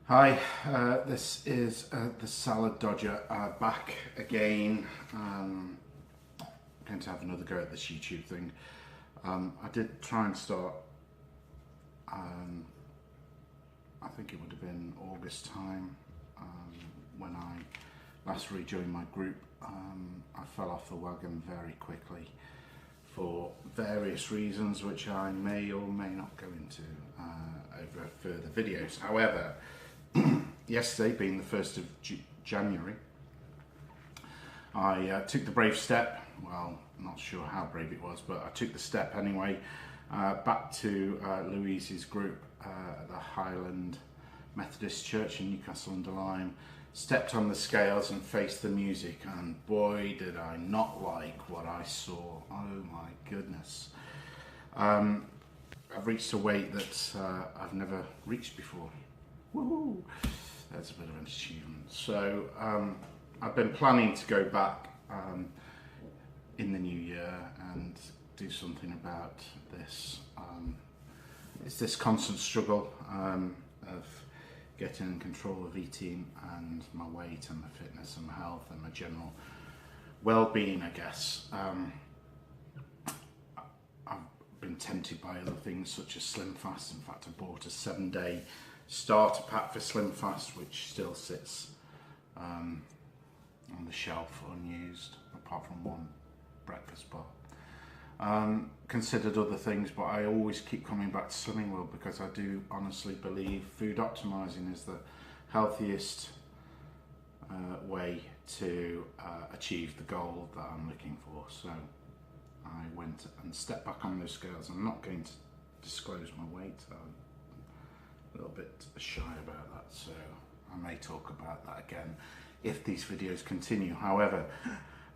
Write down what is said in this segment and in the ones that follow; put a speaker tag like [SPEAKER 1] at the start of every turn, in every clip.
[SPEAKER 1] Hi, this is the Salad Dodger back again. Going to have another go at this YouTube thing. I did try and start, I think it would have been August time, when I last rejoined my group. I fell off the wagon very quickly for various reasons, which I may or may not go into over further videos. However, yesterday being the 1st of January, I took the brave step. Well, I'm not sure how brave it was, but I took the step anyway, back to Louise's group at the Highland Methodist Church in Newcastle-under-Lyme. Stepped on the scales and faced the music, and boy did I not like what I saw. Oh my goodness. I've reached a weight that I've never reached before. Woohoo! That's a bit of an achievement. So I've been planning to go back in the new year and do something about this. It's this constant struggle of getting in control of eating and my weight and my fitness and my health and my general well-being, I guess. I've been tempted by other things such as Slim Fast. In fact, I bought a 7-day starter pack for Slim Fast, which still sits on the shelf unused, apart from one breakfast bar. Considered other things, but I always keep coming back to Slimming World because I do honestly believe food optimizing is the healthiest way to achieve the goal that I'm looking for. So I went and stepped back on those scales. I'm not going to disclose my weight. I'm a little bit shy about that, so I may talk about that again if these videos continue. However,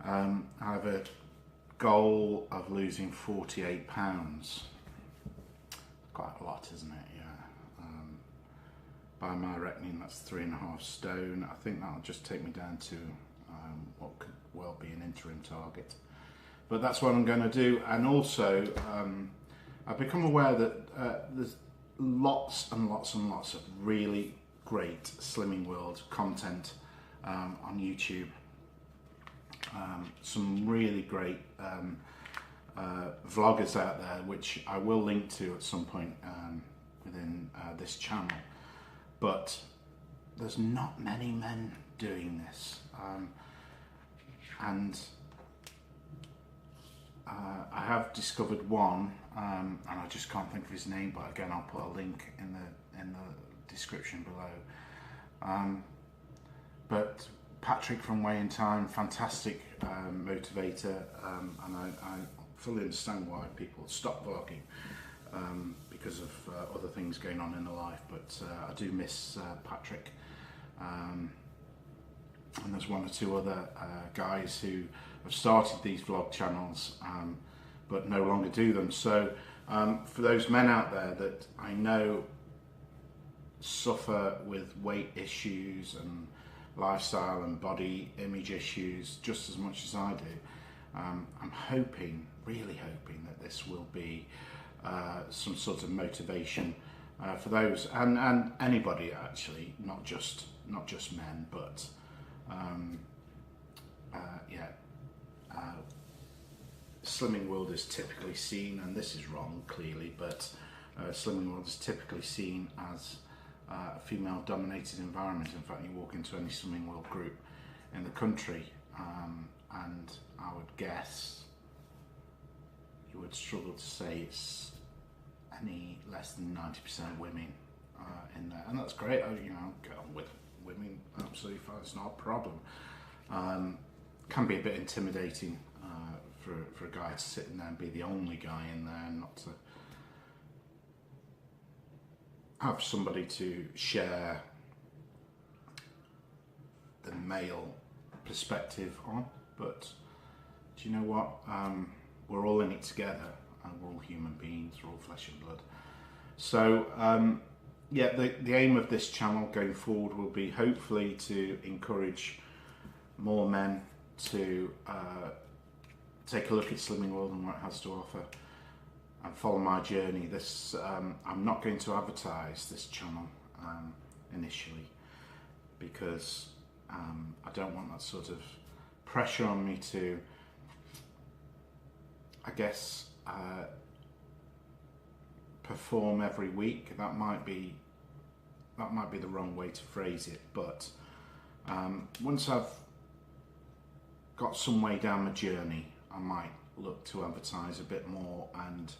[SPEAKER 1] I have a goal of losing 48 pounds. Quite a lot, isn't it? Yeah. By my reckoning, that's 3.5 stone. I think that'll just take me down to what could well be an interim target. But that's what I'm going to do. And also, I've become aware that there's lots and lots and lots of really great Slimming World content on YouTube. Some really great vloggers out there, which I will link to at some point within this channel. But there's not many men doing this, and I have discovered one, and I just can't think of his name. But again, I'll put a link in the description below. But Patrick from Way in Time, fantastic motivator, and I fully understand why people stop vlogging because of other things going on in their life. But I do miss Patrick, and there's one or two other guys who have started these vlog channels but no longer do them. So for those men out there that I know suffer with weight issues and lifestyle and body image issues just as much as I do, I'm hoping, really hoping, that this will be some sort of motivation for those and anybody actually, not just men, but yeah. Slimming World is typically seen, and this is wrong clearly, but Slimming World is typically seen as a female-dominated environment. In fact, you walk into any Slimming World group in the country, and I would guess you would struggle to say it's any less than 90% women in there, and that's great. You know, get on with women, absolutely fine. It's not a problem. Can be a bit intimidating for a guy to sit in there and be the only guy in there, and not to have somebody to share the male perspective on. But do you know what? We're all in it together, and we're all human beings, we're all flesh and blood. So yeah, the aim of this channel going forward will be hopefully to encourage more men to take a look at Slimming World and what it has to offer, and follow my journey. This I'm not going to advertise this channel. initially, because I don't want that sort of pressure on me to, I guess, perform every week. That might be the wrong way to phrase it, but once I've got some way down my journey, I might look to advertise a bit more and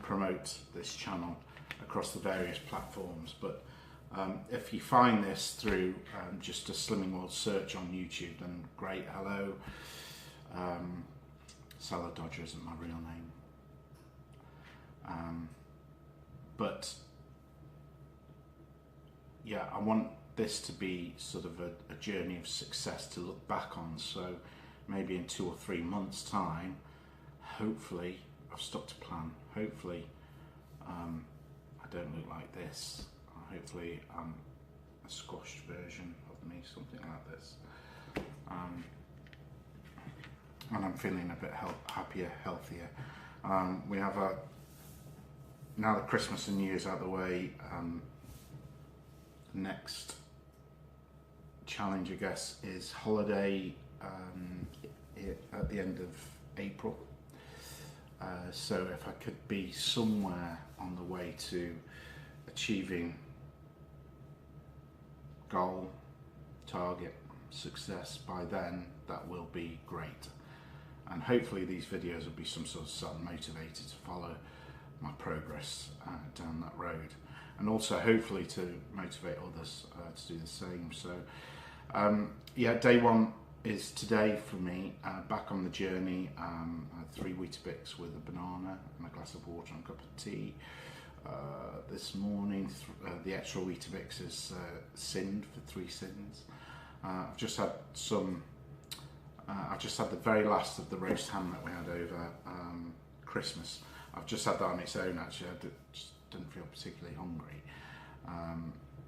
[SPEAKER 1] promote this channel across the various platforms. But if you find this through just a Slimming World search on YouTube, then great, hello. Salad Dodger isn't my real name. But yeah, I want this to be sort of a journey of success to look back on. So maybe in 2 or 3 months' time, hopefully I've stuck to plan. Hopefully I don't look like this. Hopefully I'm a squashed version of me, something like this. And I'm feeling a bit happier, healthier. We have now that Christmas and New Year's out of the way, next challenge, I guess, is holiday at the end of April. So if I could be somewhere on the way to achieving goal, target, success by then, that will be great. And hopefully these videos will be some sort of self-motivated to follow my progress down that road, and also hopefully to motivate others to do the same. So yeah, day one is today for me, back on the journey. I had 3 Weetabix with a banana and a glass of water and a cup of tea. This morning the extra Weetabix is sinned for 3 sins. I've just had some I've just had the very last of the roast ham that we had over Christmas. I've just had that on its own actually. I just didn't feel particularly hungry.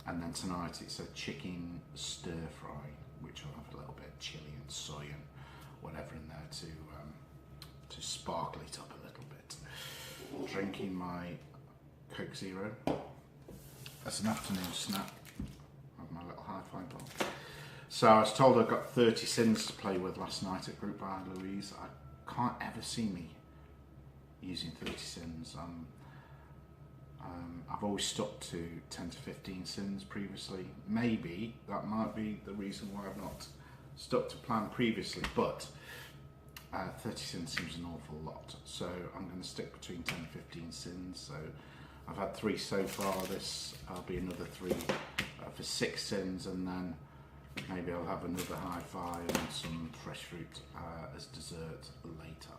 [SPEAKER 1] And then tonight it's a chicken stir fry, which I'll have a little bit of chilli and soy and whatever in there to sparkle it up a little bit. Drinking my Coke Zero as an afternoon snack. Have my little hi-fi bar. So I was told I got 30 sins to play with last night at Group by Louise. I can't ever see me using 30 sins. I've always stuck to 10 to 15 sins previously. Maybe that might be the reason why I've not stuck to plan previously, but 30 sins seems an awful lot. So I'm going to stick between 10 and 15 sins. So I've had 3 so far. This will be another 3 for 6 sins, and then maybe I'll have another hi-fi and some fresh fruit as dessert later.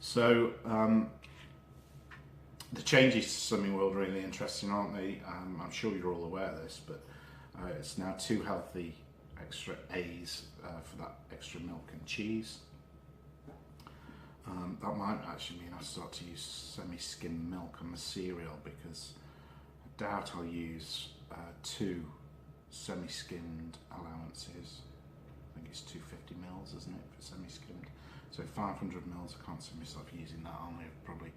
[SPEAKER 1] So the changes to Slimming World are really interesting, aren't they? I'm sure you're all aware of this, but it's now 2 healthy extra A's for that extra milk and cheese. That might actually mean I start to use semi-skimmed milk on the cereal, because I doubt I'll use 2 semi-skimmed allowances. I think it's 250 mils, isn't it, for semi-skimmed? So 500 mils, I can't see myself using that. I'll have probably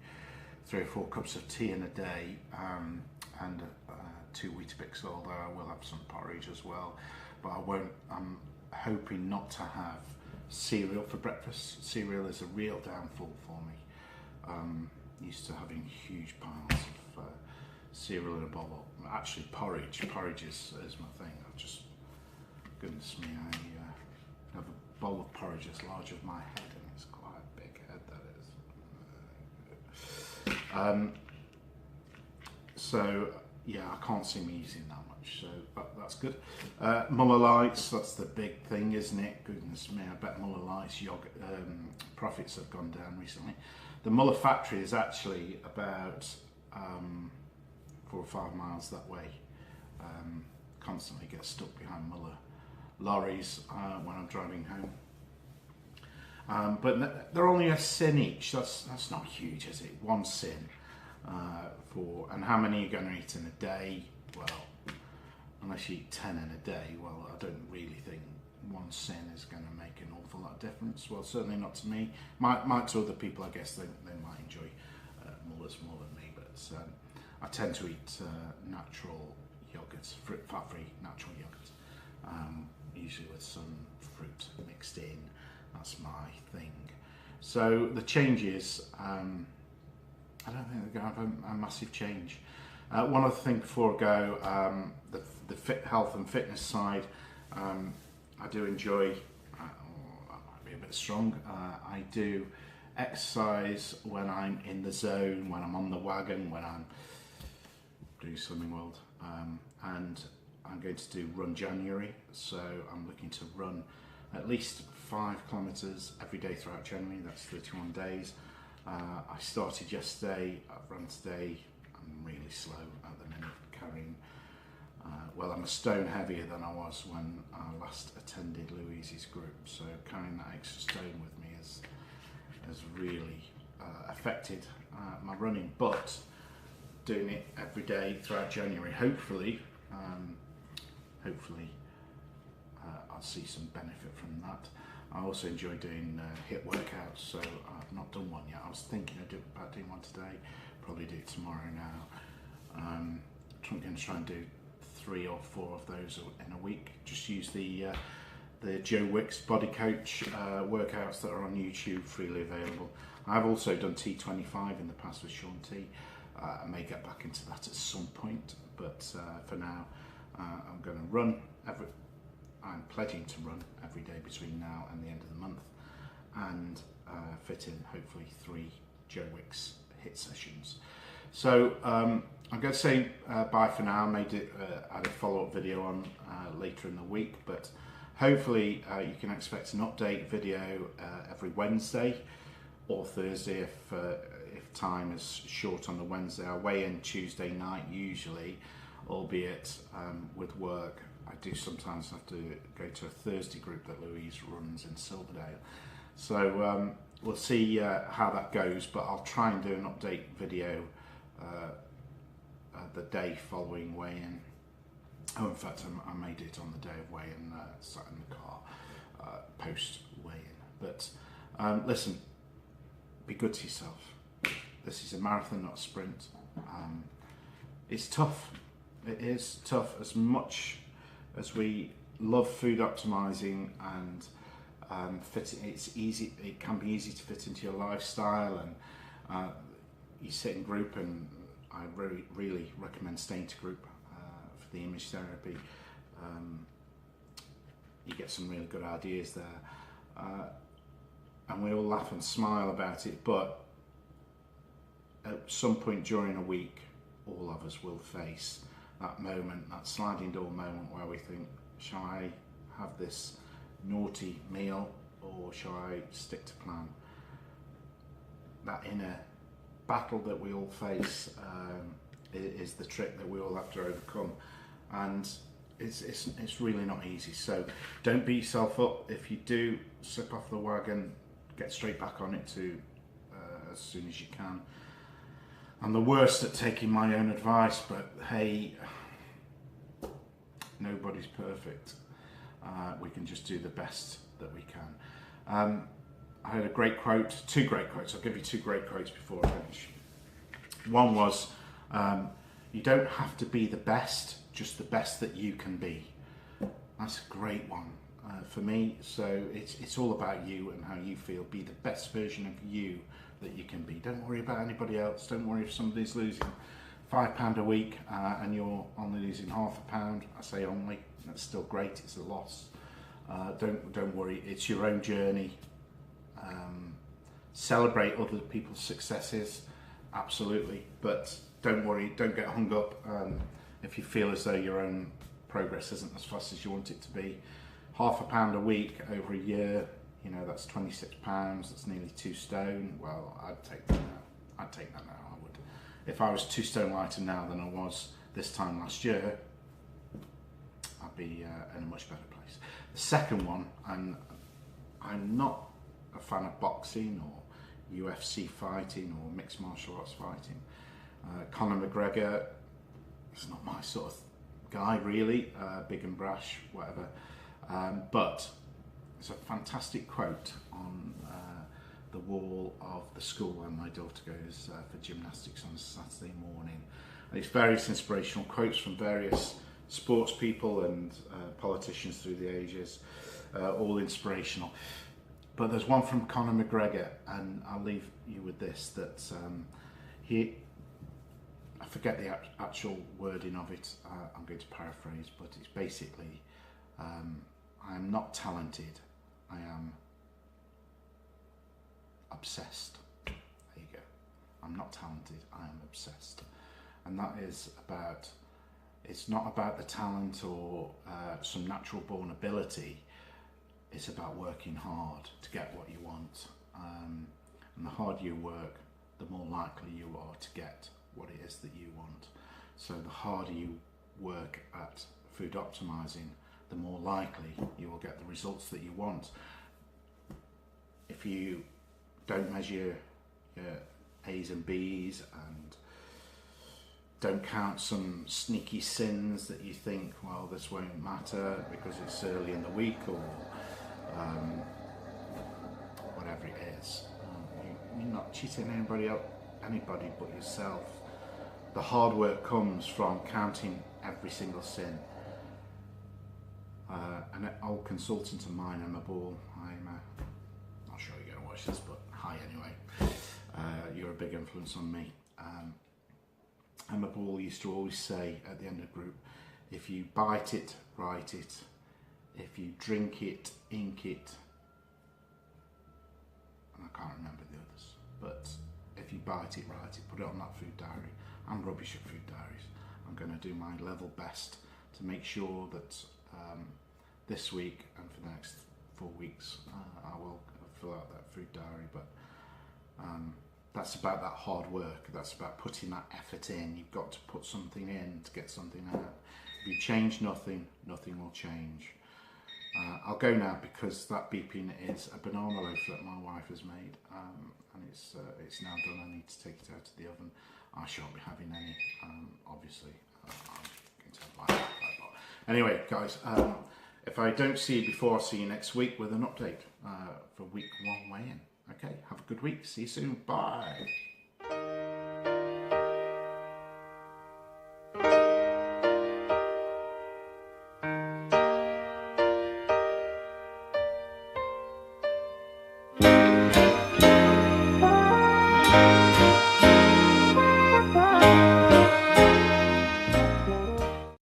[SPEAKER 1] 3 or 4 cups of tea in a day, and 2 Weetabix, although I will have some porridge as well. But I won't, I'm hoping not to have cereal for breakfast. Cereal is a real downfall for me. Used to having huge piles of cereal in a bowl. Actually, porridge is my thing. I've just, goodness me, I have a bowl of porridge as large as my head, and it's quite a big head, that is. So yeah, I can't see me using that much, so that's good. Muller Lights, that's the big thing, isn't it? Goodness me, I bet Muller Lights yogurt profits have gone down recently. The Muller factory is actually about 4 or 5 miles that way. Constantly get stuck behind Muller lorries when I'm driving home. But they're only a sin each. That's not huge, is it? 1 sin and how many are you going to eat in a day? Well, unless you eat 10 in a day, well, I don't really think 1 sin is going to make an awful lot of difference. Well, certainly not to me. Might to other people, I guess they might enjoy Mullers more than me, but I tend to eat natural yogurts, fat-free natural yogurt, usually with some fruit mixed in. That's my thing. So the changes, I don't think they're going to have a massive change. One other thing before I go, the health and fitness side, I do enjoy, I might be a bit strong, I do exercise when I'm in the zone, when I'm on the wagon, when I'm doing Slimming World, and I'm going to do Run January, so I'm looking to run at least 5 kilometres every day throughout January. That's 31 days. I started yesterday, I've run today. I'm really slow at the minute, carrying, well, I'm a stone heavier than I was when I last attended Louise's group, so carrying that extra stone with me has really affected my running, but doing it every day throughout January, hopefully I'll see some benefit from that. I also enjoy doing HIIT workouts, so I've not done one yet. I was thinking about doing one today, probably do it tomorrow now. I'm going to try and do 3 or 4 of those in a week. Just use the Joe Wicks Body Coach workouts that are on YouTube, freely available. I've also done T25 in the past with Shaun T. I may get back into that at some point, but for now I'm going to run I'm pledging to run every day between now and the end of the month, and fit in hopefully 3 Joe Wicks HIIT sessions. So I'm going to say bye for now. I may add a follow-up video on later in the week, but hopefully you can expect an update video every Wednesday or Thursday if time is short on the Wednesday. I weigh in Tuesday night usually, albeit with work. I do sometimes have to go to a Thursday group that Louise runs in Silverdale. So we'll see how that goes, but I'll try and do an update video the day following weigh-in. Oh, in fact, I may do it on the day of weigh-in, sat in the car post weigh-in. But listen, be good to yourself. This is a marathon, not a sprint. It's tough. It is tough. As much as we love food optimizing and fitting, it's easy. It can be easy to fit into your lifestyle, and you sit in group, and I really recommend staying to group for the image therapy. You get some really good ideas there, and we all laugh and smile about it. But at some point during a week, all of us will face that moment, that sliding door moment where we think, shall I have this naughty meal or shall I stick to plan? That inner battle that we all face is the trick that we all have to overcome, and it's really not easy. So don't beat yourself up. If you do slip off the wagon, get straight back on it as soon as you can. I'm the worst at taking my own advice, but hey, nobody's perfect. We can just do the best that we can. I heard a great quote, 2 great quotes. I'll give you 2 great quotes before I finish. One was, you don't have to be the best, just the best that you can be. That's a great one for me. So it's all about you and how you feel. Be the best version of you that you can be. Don't worry about anybody else. Don't worry if somebody's losing £5 a week and you're only losing £0.5. I say only, that's still great. It's a loss. Don't worry. It's your own journey. Celebrate other people's successes, absolutely, but don't worry. Don't get hung up if you feel as though your own progress isn't as fast as you want it to be. £0.5 a week over a year, you know, that's £26. That's nearly 2 stone. Well, I'd take that now. I'd take that now. I would. If I was 2 stone lighter now than I was this time last year, I'd be in a much better place. The second one, and I'm not a fan of boxing or UFC fighting or mixed martial arts fighting. Conor McGregor is not my sort of guy really, big and brash, whatever. But there's a fantastic quote on the wall of the school where my daughter goes for gymnastics on a Saturday morning. And it's various inspirational quotes from various sports people and politicians through the ages, all inspirational. But there's one from Conor McGregor, and I'll leave you with this, that I forget the actual wording of it, I'm going to paraphrase, but it's basically, I am not talented, I am obsessed. There you go. I'm not talented, I am obsessed. And that is about, it's not about the talent or some natural born ability, it's about working hard to get what you want. And the harder you work, the more likely you are to get what it is that you want. So the harder you work at food optimizing, the more likely you will get the results that you want. If you don't measure your A's and B's and don't count some sneaky sins that you think, well, this won't matter because it's early in the week, or whatever it is, you're not cheating anybody but yourself. The hard work comes from counting every single sin. An old consultant of mine, Emma Ball, I'm not sure you're going to watch this, but hi anyway. You're a big influence on me. Emma Ball used to always say at the end of the group, if you bite it, write it. If you drink it, ink it. And I can't remember the others. But if you bite it, write it. Put it on that food diary. I'm rubbish at food diaries. I'm going to do my level best to make sure that this week and for the next 4 weeks I will fill out that food diary. But that's about that hard work. That's about putting that effort in. You've got to put something in to get something out. If you change nothing, nothing will change. I'll go now because that beeping is a banana loaf that my wife has made, and it's now done. I need to take it out of the oven. I shan't be having any, obviously. I'm going to have my anyway, guys, if I don't see you before, I'll see you next week with an update for week 1 weigh-in. Okay, have a good week. See you soon. Bye.